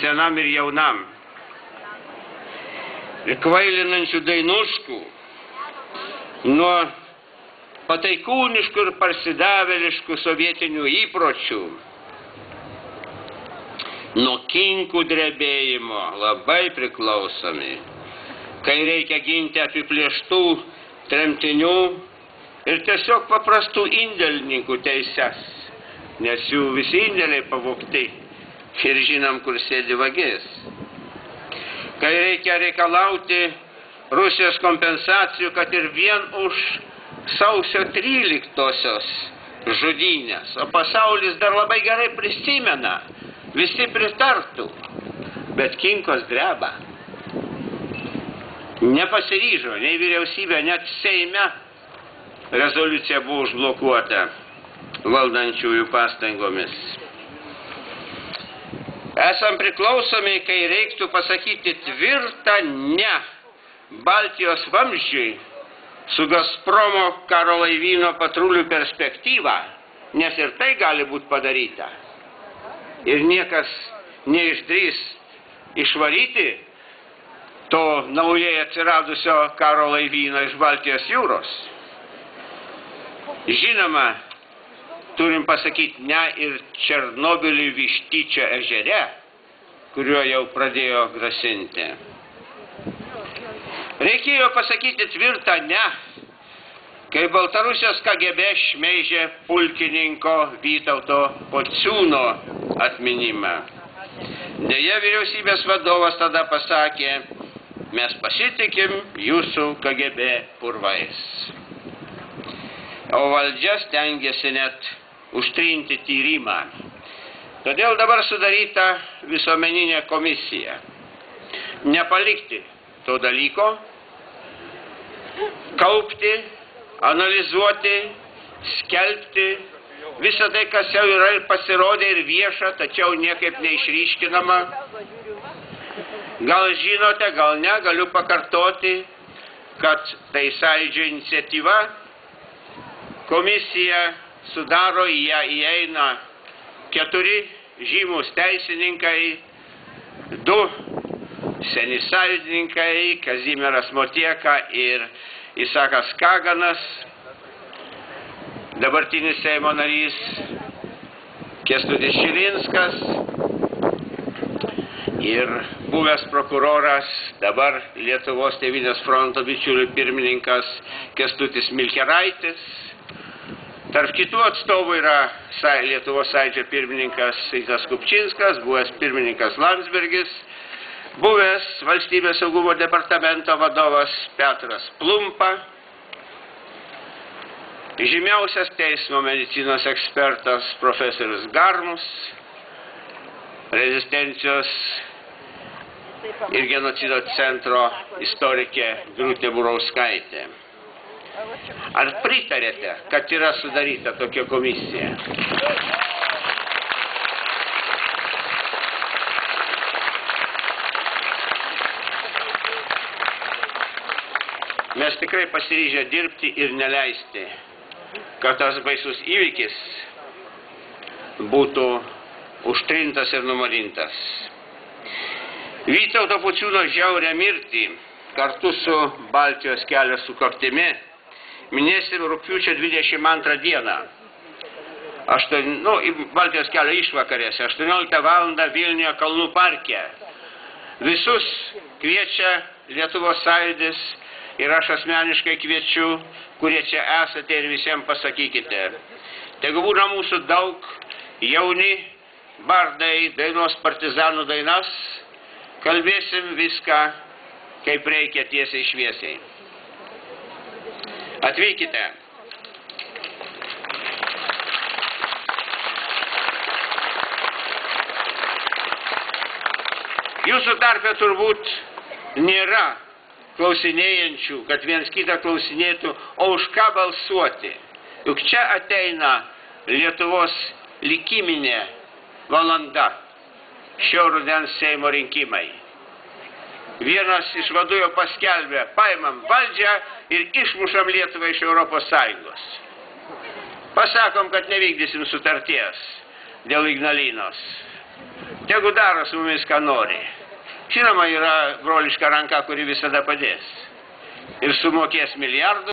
senam ir jaunam. Ir kvailinančių dainuškų, nuo pataikūniškų ir parsidavėliškų sovietinių įpročių, nuo kinkų drebėjimo labai priklausomi, kai reikia ginti apiplėštų tremtinių ir tiesiog paprastų indėlininkų teises, nes jų visi indėliai pavogti ir žinom, kur sėdi vagis. Kai reikia reikalauti Rusijos kompensacijų, kad ir vien už sausio 13-osios žudynės, o pasaulis dar labai gerai prisimena, visi pritartų, bet kinkos dreba. Nepasiryžo, nei vyriausybė, net Seime rezoliucija buvo užblokuota valdančiųjų pastangomis. Esam priklausomi, kai reiktų pasakyti tvirtą ne Baltijos vamzdžiui su Gazpromo karo laivyno patrulių perspektyva, nes ir tai gali būti padaryta. Ir niekas neišdrįs išvaryti to naujai atsiradusio karo laivyno iš Baltijos jūros. Žinoma, turim pasakyti ne ir Černobyliui Vištyčio ežere, kuriuo jau pradėjo grasinti. Reikėjo pasakyti tvirtą ne, kai Baltarusijos KGB šmeižė pulkininko Vytauto Pociūno atminimą. Deja, vyriausybės vadovas tada pasakė, mes pasitikim jūsų KGB purvais. O valdžia stengiasi net užtrinti tyrimą. Todėl dabar sudaryta visuomeninė komisija. Nepalikti to dalyko, kaupti, analizuoti, skelbti visą tai, kas jau yra ir pasirodė ir vieša, tačiau niekaip neišryškinama. Gal žinote, gal ne, galiu pakartoti, kad tai Sąjūdžio iniciatyva. Komisija sudaro, į ją įeina 4 žymus teisininkai, 2 seni sąjungininkai, Kazimieras Motieka ir Isakas Kaganas, dabartinis Seimo narys Kęstutis Šilinskas ir buvęs prokuroras, dabar Lietuvos Tėvynės fronto bičiulių pirmininkas Kęstutis Milkeraitis. Tarp kitų atstovų yra Lietuvos Sąjūdžio pirmininkas Rytas Kupčinskas, buvęs pirmininkas Landsbergis, buvęs Valstybės saugumo departamento vadovas Petras Plumpa, žymiausias teismo medicinos ekspertas profesorius Garmus, rezistencijos ir genocido centro istorikė Grūtė Burauskaitė. Ar pritarėte, kad yra sudaryta tokia komisija? Mes tikrai pasiryžę dirbti ir neleisti, kad tas baisus įvykis būtų užtrintas ir numarintas. Vytauto Pociūno žiaurią mirtį kartu su Baltijos kelio sukaktimi minėsim rugpjūčio 22 dieną. Baltijos kelio išvakarėse, 18 valandą Vilniuje Kalnų parke. Visus kviečia Lietuvos Sąjūdis ir aš asmeniškai kviečiu, kurie čia esate ir visiems pasakykite. Tegu būna mūsų daug jauni bardai dainos partizanų dainas, kalbėsim viską, kaip reikia tiesiai šviesiai. Atvykite. Jūsų tarpe turbūt nėra klausinėjančių, kad viens kitą klausinėtų, o už ką balsuoti. Juk čia ateina Lietuvos likiminė valanda, šio rudens Seimo rinkimai. Vienas iš vadų jau paskelbė, paimam valdžią ir išmušam Lietuvą iš Europos Sąjungos. Pasakom, kad nevykdysim sutarties dėl Ignalinos. tegu daro su mumis, ką nori. Žinoma, yra broliška ranka, kuri visada padės. Ir sumokės milijardus.